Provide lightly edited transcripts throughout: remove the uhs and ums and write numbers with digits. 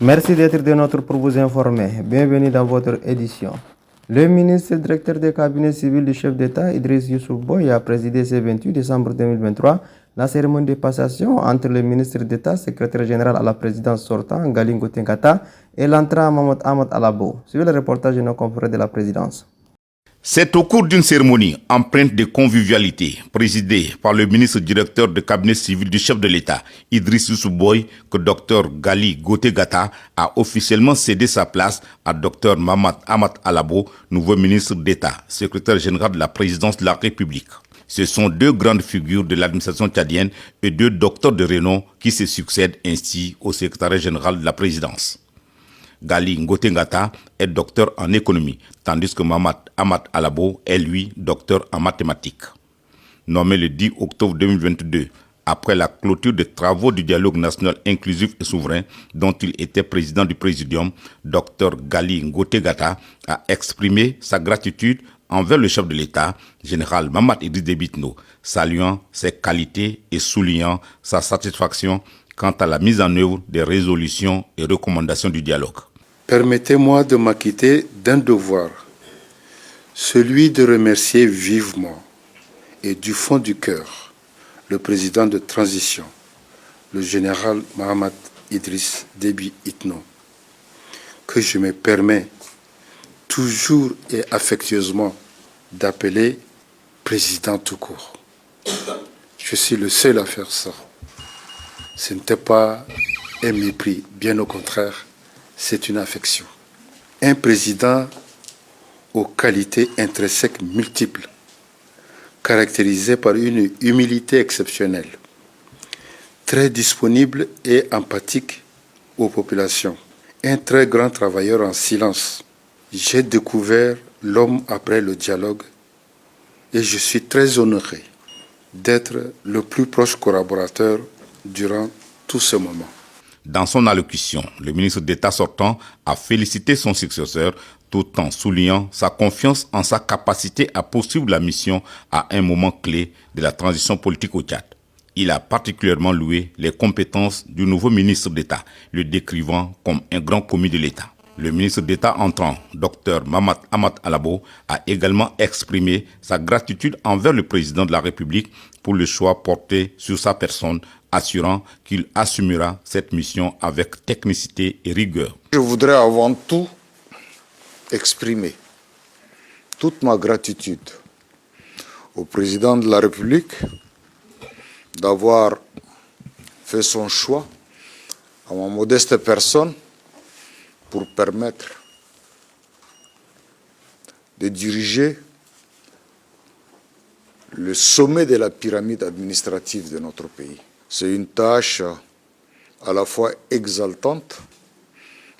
Merci d'être de notre pour vous informer. Bienvenue dans votre édition. Le ministre directeur des cabinets civils du chef d'État, Idriss Youssouf Boy, a présidé ce 28 décembre 2023 la cérémonie de passation entre le ministre d'État, secrétaire général à la présidence sortant, Gali Ngouté Ngata, et l'entrant Mahmoud Ahmad Alabo. Suivez le reportage de nos confrères de la présidence. C'est au cours d'une cérémonie empreinte de convivialité, présidée par le ministre directeur de cabinet civil du chef de l'État, Idriss Youssouf Boy, que Dr Gali Ngouté Ngata a officiellement cédé sa place à Dr Mahmoud Ahmad Alabo, nouveau ministre d'État, secrétaire général de la présidence de la République. Ce sont deux grandes figures de l'administration tchadienne et deux docteurs de renom qui se succèdent ainsi au secrétaire général de la présidence. Gali Ngouté Ngata est docteur en économie, tandis que Mahmoud Ahmad Alabo est lui docteur en mathématiques. Nommé le 10 octobre 2022, après la clôture des travaux du dialogue national inclusif et souverain dont il était président du présidium, Dr Gali Ngouté Ngata a exprimé sa gratitude envers le chef de l'État, général Mahamat Idriss Déby Itno, saluant ses qualités et soulignant sa satisfaction quant à la mise en œuvre des résolutions et recommandations du dialogue. Permettez-moi de m'acquitter d'un devoir, celui de remercier vivement et du fond du cœur le président de transition, le général Mahamat Idriss Déby Itno, que je me permets toujours et affectueusement d'appeler président tout court. Je suis le seul à faire ça. Ce n'était pas un mépris, bien au contraire, c'est une affection. Un président aux qualités intrinsèques multiples, caractérisé par une humilité exceptionnelle, très disponible et empathique aux populations, un très grand travailleur en silence. J'ai découvert l'homme après le dialogue et je suis très honoré d'être le plus proche collaborateur durant tout ce moment. Dans son allocution, le ministre d'État sortant a félicité son successeur tout en soulignant sa confiance en sa capacité à poursuivre la mission à un moment clé de la transition politique au Tchad. Il a particulièrement loué les compétences du nouveau ministre d'État, le décrivant comme un grand commis de l'État. Le ministre d'État entrant, Dr Mahmoud Ahmad Alabo, a également exprimé sa gratitude envers le président de la République pour le choix porté sur sa personne, assurant qu'il assumera cette mission avec technicité et rigueur. Je voudrais avant tout exprimer toute ma gratitude au président de la République d'avoir fait son choix à ma modeste personne pour permettre de diriger le sommet de la pyramide administrative de notre pays. C'est une tâche à la fois exaltante,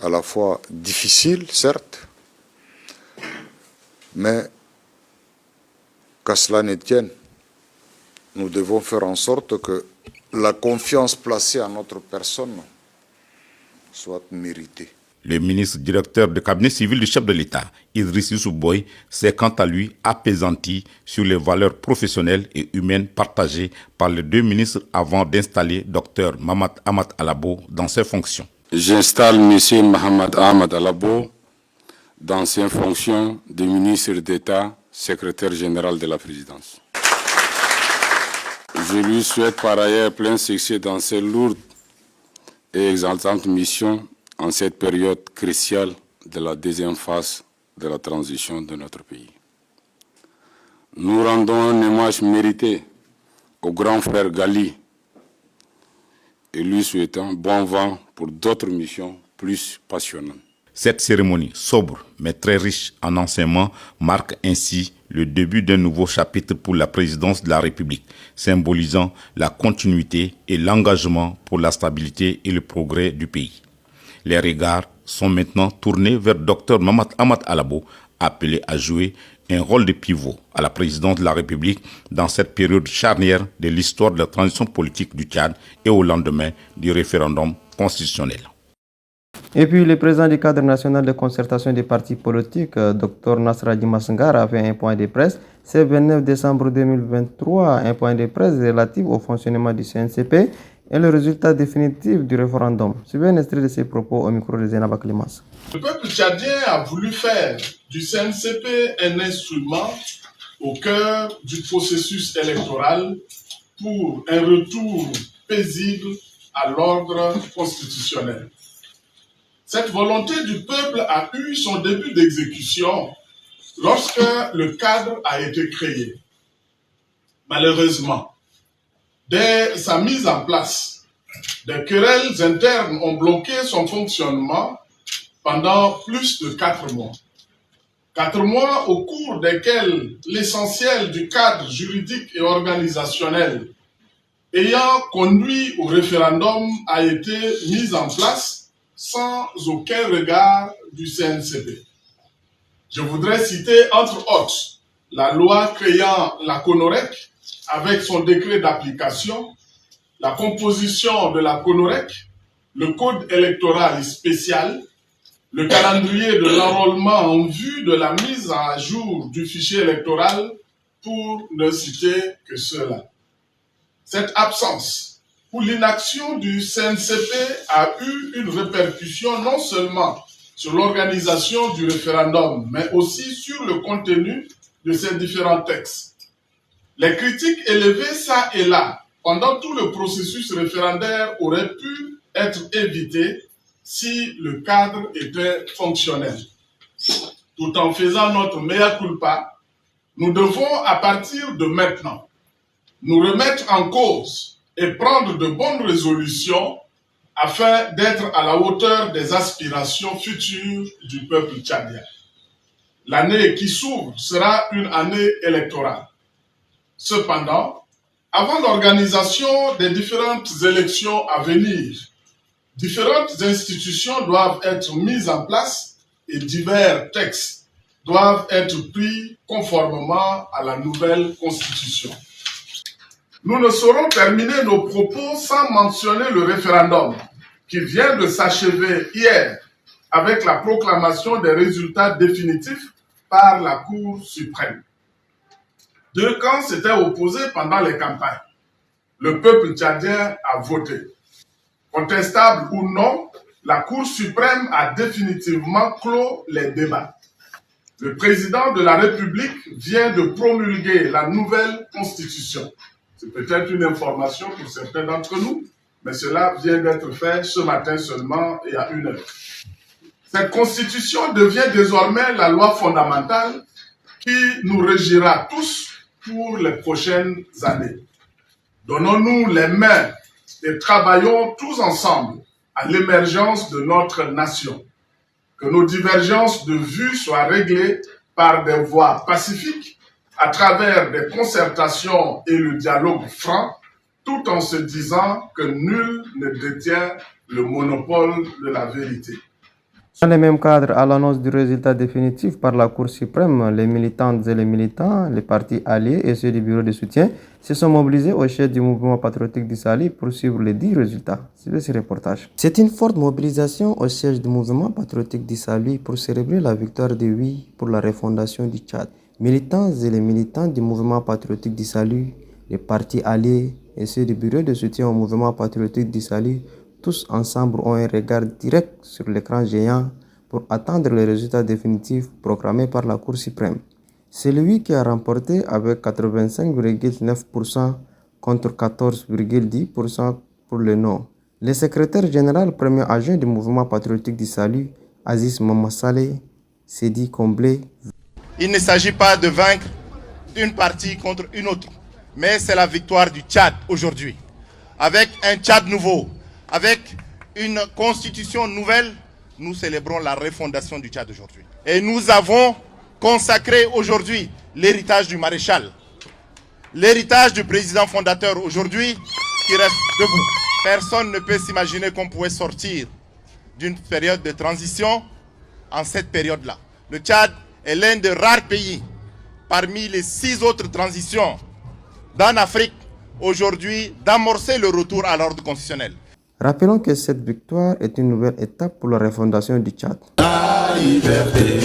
à la fois difficile, certes, mais qu'à cela ne tienne, nous devons faire en sorte que la confiance placée en notre personne soit méritée. Le ministre directeur de cabinet civil du chef de l'État, Idriss Youssouf Boy, s'est quant à lui appesanti sur les valeurs professionnelles et humaines partagées par les deux ministres avant d'installer Dr Mahmoud Ahmad Alabo dans ses fonctions. J'installe M. Mahmoud Ahmad Alabo dans ses fonctions de ministre d'État, secrétaire général de la présidence. Je lui souhaite par ailleurs plein succès dans ses lourdes et exaltantes missions en cette période cruciale de la deuxième phase de la transition de notre pays. Nous rendons un hommage mérité au grand frère Gali et lui souhaitons bon vent pour d'autres missions plus passionnantes. Cette cérémonie sobre mais très riche en enseignements marque ainsi le début d'un nouveau chapitre pour la présidence de la République, symbolisant la continuité et l'engagement pour la stabilité et le progrès du pays. Les regards sont maintenant tournés vers Dr Mahmoud Ahmad Alabo, appelé à jouer un rôle de pivot à la présidence de la République dans cette période charnière de l'histoire de la transition politique du Tchad et au lendemain du référendum constitutionnel. Et puis, le président du cadre national de concertation des partis politiques, Dr Nasradji Massengar, a fait un point de presse ce 29 décembre 2023, un point de presse relatif au fonctionnement du CNCP et le résultat définitif du référendum. Suivez un extrait de ses propos au micro de Zainab Aklimas. Le peuple tchadien a voulu faire du CNCP un instrument au cœur du processus électoral pour un retour paisible à l'ordre constitutionnel. Cette volonté du peuple a eu son début d'exécution lorsque le cadre a été créé. Malheureusement, dès sa mise en place, des querelles internes ont bloqué son fonctionnement pendant plus de 4 mois. 4 mois au cours desquels l'essentiel du cadre juridique et organisationnel ayant conduit au référendum a été mis en place sans aucun regard du CNCP. Je voudrais citer entre autres la loi créant la CONOREC avec son décret d'application, la composition de la CONOREC, le code électoral spécial, le calendrier de l'enrôlement en vue de la mise à jour du fichier électoral, pour ne citer que cela. Cette absence ou l'inaction du CNCP a eu une répercussion non seulement sur l'organisation du référendum, mais aussi sur le contenu de ces différents textes. Les critiques élevées ça et là pendant tout le processus référendaire auraient pu être évitées si le cadre était fonctionnel. Tout en faisant notre mea culpa, nous devons à partir de maintenant nous remettre en cause et prendre de bonnes résolutions afin d'être à la hauteur des aspirations futures du peuple tchadien. L'année qui s'ouvre sera une année électorale. Cependant, avant l'organisation des différentes élections à venir, différentes institutions doivent être mises en place et divers textes doivent être pris conformément à la nouvelle constitution. Nous ne saurons terminer nos propos sans mentionner le référendum qui vient de s'achever hier avec la proclamation des résultats définitifs par la Cour suprême. 2 camps s'étaient opposés pendant les campagnes. Le peuple tchadien a voté. Contestable ou non, la Cour suprême a définitivement clos les débats. Le président de la République vient de promulguer la nouvelle constitution. C'est peut-être une information pour certains d'entre nous, mais cela vient d'être fait ce matin seulement et à 1 heure. Cette constitution devient désormais la loi fondamentale qui nous régira tous pour les prochaines années. Donnons-nous les mains et travaillons tous ensemble à l'émergence de notre nation. Que nos divergences de vues soient réglées par des voies pacifiques, à travers des concertations et le dialogue franc, tout en se disant que nul ne détient le monopole de la vérité. Dans le même cadre, à l'annonce du résultat définitif par la Cour suprême, les militantes et les militants, les partis alliés et ceux du bureau de soutien se sont mobilisés au chef du mouvement patriotique du Sali pour suivre les 10 résultats. Suivez ce reportage. C'est une forte mobilisation au siège du mouvement patriotique du Sali pour célébrer la victoire de oui pour la refondation du Tchad. Militants et les militants du mouvement patriotique du Salut, les partis alliés et ceux du bureau de soutien au mouvement patriotique du Salut, tous ensemble ont un regard direct sur l'écran géant pour attendre les résultats définitifs proclamés par la Cour suprême. C'est lui qui a remporté avec 85,9% contre 14,10% pour le non. Le secrétaire général premier adjoint du mouvement patriotique du Salut, Aziz Mamassale, s'est dit comblé. Il ne s'agit pas de vaincre une partie contre une autre, mais c'est la victoire du Tchad aujourd'hui. Avec un Tchad nouveau, avec une constitution nouvelle, nous célébrons la refondation du Tchad aujourd'hui. Et nous avons consacré aujourd'hui l'héritage du maréchal, l'héritage du président fondateur aujourd'hui qui reste debout. Personne ne peut s'imaginer qu'on pouvait sortir d'une période de transition en cette période-là. Le Tchad est l'un des rares pays parmi les 6 autres transitions dans l'Afrique aujourd'hui d'amorcer le retour à l'ordre constitutionnel. Rappelons que cette victoire est une nouvelle étape pour la refondation du Tchad. La liberté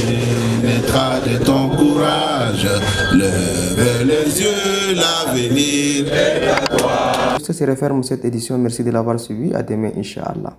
naîtra de ton courage, lève les yeux, l'avenir est à toi. ce se referme cette édition. Merci de l'avoir suivi. À demain, Inch'Allah.